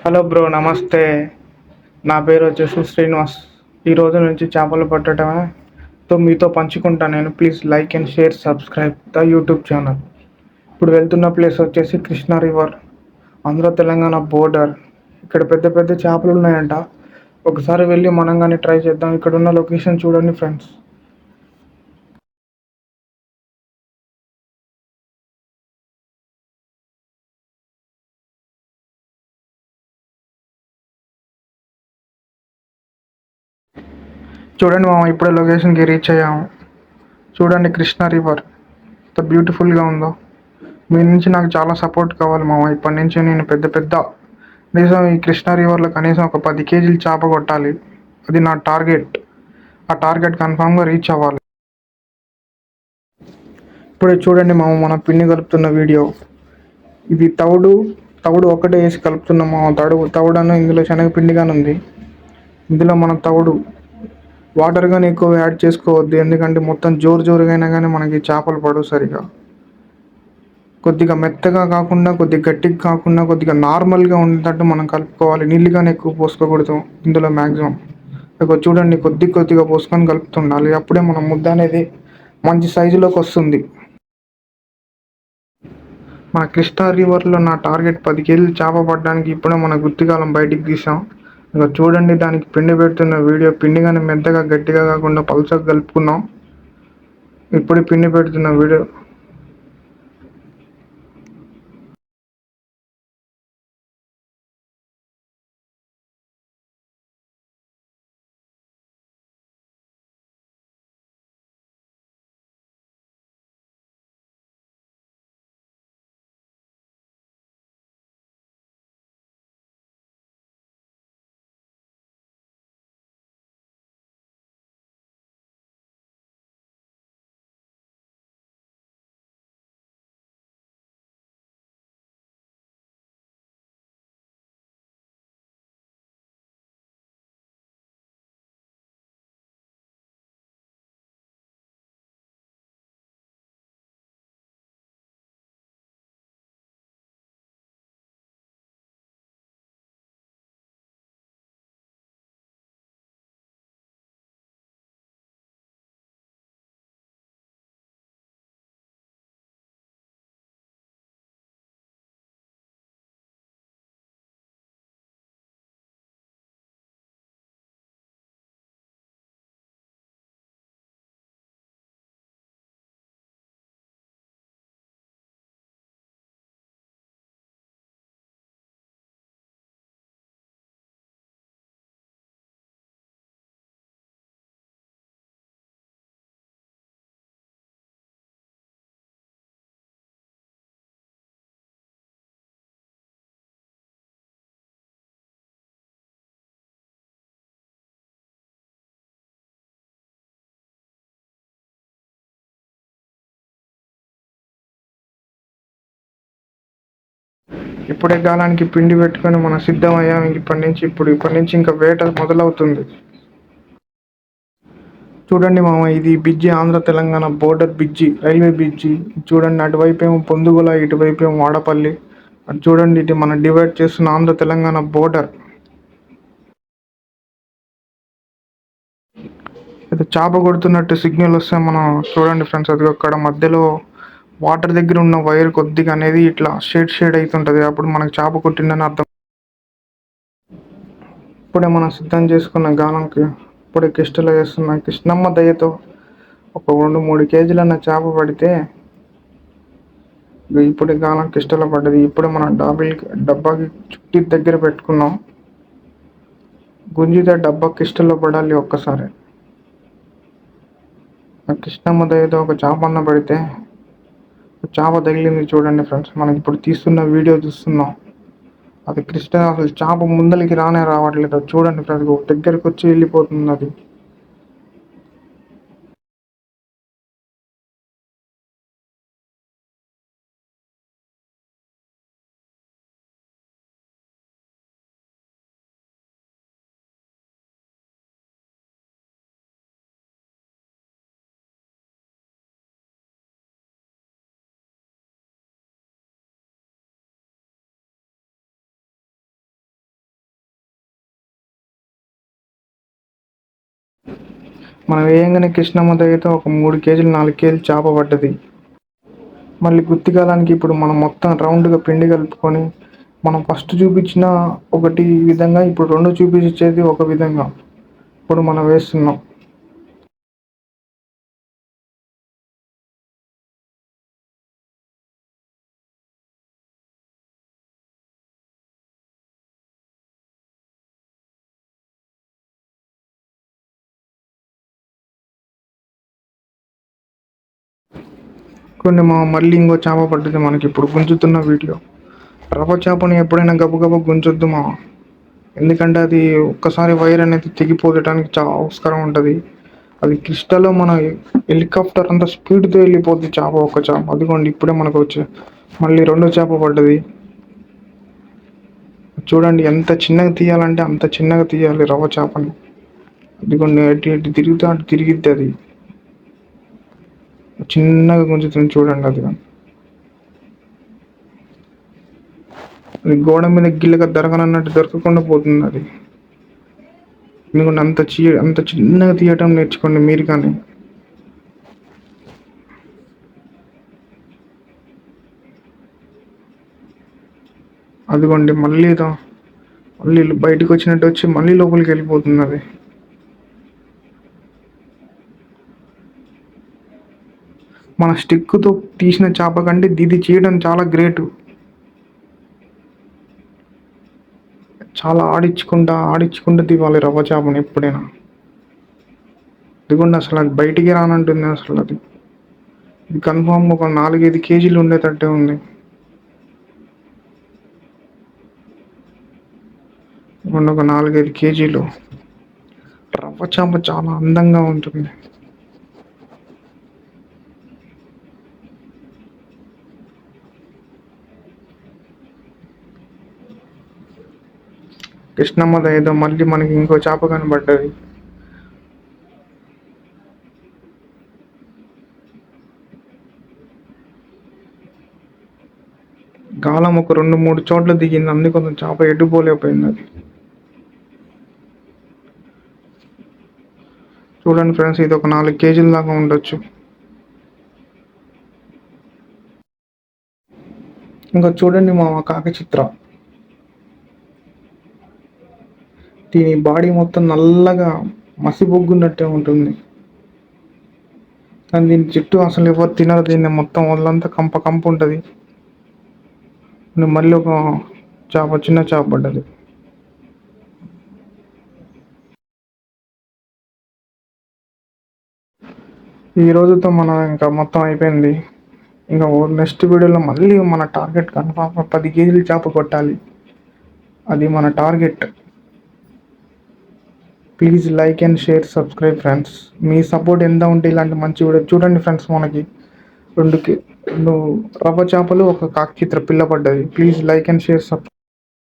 Hello bro, నమస్తే. నా పేరు వచ్చేసి శ్రీనివాస్. ఈ రోజు నుంచి చేపలు పట్టడమే మీతో పంచుకుంటా నేను. Please like and share, subscribe the YouTube channel. ఇప్పుడు వెళ్తున్న ప్లేస్ వచ్చేసి కృష్ణా రివర్, ఆంధ్ర తెలంగాణ బోర్డర్. ఇక్కడ పెద్ద పెద్ద చేపలు ఉన్నాయంట. ఒకసారి వెళ్ళి మనం కానీ ట్రై చేద్దాం. ఇక్కడ ఉన్న లొకేషన్ చూడండి ఫ్రెండ్స్. చూడండి మామ, ఇప్పుడే లొకేషన్కి రీచ్ అయ్యాము. చూడండి కృష్ణా రివర్ ఎంత బ్యూటిఫుల్గా ఉందో. మీ నుంచి నాకు చాలా సపోర్ట్ కావాలి మామ. ఇప్పటి నుంచి నేను పెద్ద పెద్ద కనీసం ఈ కృష్ణా రివర్లో కనీసం ఒక 10 కేజీలు చేప కొట్టాలి. అది నా టార్గెట్. ఆ టార్గెట్ కన్ఫామ్గా రీచ్ అవ్వాలి. ఇప్పుడే చూడండి మామ, మన పిండి కలుపుతున్న వీడియో. ఇది తవుడు ఒక్కటే వేసి కలుపుతున్నాం మామ. తవుడను ఇందులో శనగపిండిగానే ఉంది. ఇందులో మన తవుడు వాటర్ కానీ ఎక్కువ యాడ్ చేసుకోవద్దు, ఎందుకంటే మొత్తం జోరుగా అయినా కానీ మనకి చేపలు పడవు సరిగా. కొద్దిగా మెత్తగా కాకుండా, కొద్దిగా గట్టిగా కాకుండా, కొద్దిగా నార్మల్గా ఉండేటట్టు మనం కలుపుకోవాలి. నీళ్ళు కానీ ఎక్కువ పోసుకోకూడదు ఇందులో మ్యాక్సిమం. చూడండి, కొద్దిగా పోసుకొని కలుపుతుండాలి. అప్పుడే మన ముద్ద అనేది మంచి సైజులోకి వస్తుంది. మన కృష్ణా రివర్లో నా టార్గెట్ 10 కేజీలు చేప పడడానికి ఇప్పుడే మన గుత్తికాలం బయటికి తీసాం. చూడండి, దానికి పిండి పెడుతున్న వీడియో. పిండి కానీ మెత్తగా గట్టిగా కాకుండా పలుచగా కలుపుకున్నాం. ఇప్పుడే పిండి పెడుతున్న వీడియో. ఇప్పుడే గాలానికి పిండి పెట్టుకొని మనం సిద్ధమయ్యాం. ఇప్పటి నుంచి ఇంకా వేట మొదలవుతుంది. చూడండి మామ, ఇది bridge, Andhra Telangana border bridge, railway bridge. చూడండి, అటువైపు ఏమో పొందుగుల, ఇటువైపు ఏమో వాడపల్లి. అటు చూడండి, ఇది మనం డివైడ్ చేస్తున్న ఆంధ్ర తెలంగాణ బోర్డర్. ఇది చేప కొడుతున్నట్టు సిగ్నల్ వస్తే మనం చూడండి ఫ్రెండ్స్, అది అక్కడ మధ్యలో వాటర్ దగ్గర ఉన్న వైర్ కొద్దిగా అనేది ఇట్లా షేడ్ అవుతుంటుంది. అప్పుడు మనకు చేప కొట్టిందని అర్థం. ఇప్పుడే మనం సిద్ధం చేసుకున్న గాలంకి ఇప్పుడే కిష్టలు వేస్తున్నాం. కృష్ణమ్మ దయతో ఒక 2-3 కేజీలన్న చేప పడితే ఇప్పుడే గాలం కిష్టలో పడ్డది. ఇప్పుడే మనం డబ్బాకి చుట్టి దగ్గర పెట్టుకున్నాం. గుంజితే డబ్బా కిష్టలో పడాలి ఒక్కసారి. కృష్ణమ్మ దయతో ఒక చేప అన్న పడితే, చేప తగిలింది. చూడండి ఫ్రెండ్స్, మనం ఇప్పుడు తీస్తున్న వీడియో చూస్తున్నాం. అది అసలు చేప ముందలికి రావట్లేదు. చూడండి ఫ్రెండ్స్, దగ్గరకు వచ్చి వెళ్ళిపోతుంది అది. మనం వేయంగానే కృష్ణమ్మ దయతో ఒక 3 కేజీలు 4 కేజీలు చేప పడ్డది. మళ్ళీ గుత్తికాలానికి ఇప్పుడు మనం మొత్తం రౌండ్గా పిండి కలుపుకొని మనం ఫస్ట్ చూపించిన ఒకటి విధంగా ఇప్పుడు 2 చూపించేది ఒక విధంగా ఇప్పుడు మనం వేస్తున్నాం. కొన్ని మళ్ళీ ఇంకో చేప పడ్డది మనకి ఇప్పుడు గుంజుతున్న వీడియో. రవ్వ చేపని ఎప్పుడైనా గబగబ గుంజొద్దు ఎందుకంటే అది ఒక్కసారి వైర్ అనేది తెగిపోయడానికి చాలా ఆస్కారం ఉంటుంది. అది క్రిస్టల్లో మన హెలికాప్టర్ అంత స్పీడ్తో వెళ్ళిపోద్ది చేప, ఒక చేప. అదిగోండి ఇప్పుడే మనకు వచ్చి మళ్ళీ 2 చేప పడ్డది. చూడండి ఎంత చిన్నగా తీయాలంటే అంత చిన్నగా తీయాలి రవ్వ చేపని. అదిగోండి ఎటు ఎటు తిరిగితే అటు తిరిగిద్ది అది. చిన్నగా గుంజుతుంది చూడండి. అది గోడ మీద గిల్లగా దొరకనన్నట్టు దొరకకుండా పోతుంది అది. ఎందుకంటే అంత చిన్నగా తీయటం నేర్చుకోండి మీరు కానీ. అదిగోండి మళ్ళీ బయటకు వచ్చినట్టు వచ్చి మళ్ళీ లోపలికి వెళ్ళిపోతుంది అది. మన స్టిక్తో తీసిన చేప కంటే ఇది చేయడం చాలా గ్రేటు. చాలా ఆడించుకుంటూ తీవాలి రవ్వ చేపని ఎప్పుడైనా. ఇదిగోండి అసలు అది బయటికి రానంటుంది అసలు అది. ఇది కన్ఫామ్ ఒక 4-5 కేజీలు ఉండేటట్టే ఉంది. ఇదిగోండి ఒక 4-5 కేజీలు. రవ్వ చేప చాలా అందంగా ఉంటుంది. కృష్ణమ్మ దయతో మళ్ళీ మనకి ఇంకో చేప కనబడ్డది. గాలం ఒక 2-3 చోట్ల దిగింది, అందుకే కొంచెం చేప ఎడ్డుపోలేకపోయింది అది. చూడండి ఫ్రెండ్స్, ఇది ఒక 4 కేజీల దాకా ఉండొచ్చు. ఇంకా చూడండి మా కాకి చిత్ర. దీని బాడీ మొత్తం నల్లగా మసిబొగ్గున్నట్టే ఉంటుంది. కానీ దీని చుట్టూ అసలు ఎవరు తినరు దీన్ని, మొత్తం వాళ్ళంతా కంప ఉంటుంది. మళ్ళీ ఒక చిన్న చేప పడ్డది. ఈ రోజుతో మనం ఇంకా మొత్తం అయిపోయింది. ఇంకా నెక్స్ట్ వీడియోలో మళ్ళీ మన టార్గెట్ కన్ఫామ్గా 10 కేజీలు చేప కొట్టాలి. అది మన target. Please like and share, subscribe friends. Me support ఎంత ఉంటే ఇలాంటి మంచి వీడియో చూడండి ఫ్రెండ్స్. మనకి 2 రవ్వ చేపలు, ఒక కాకి చిత్ర పిల్ల పడ్డది. Please like and share, subscribe.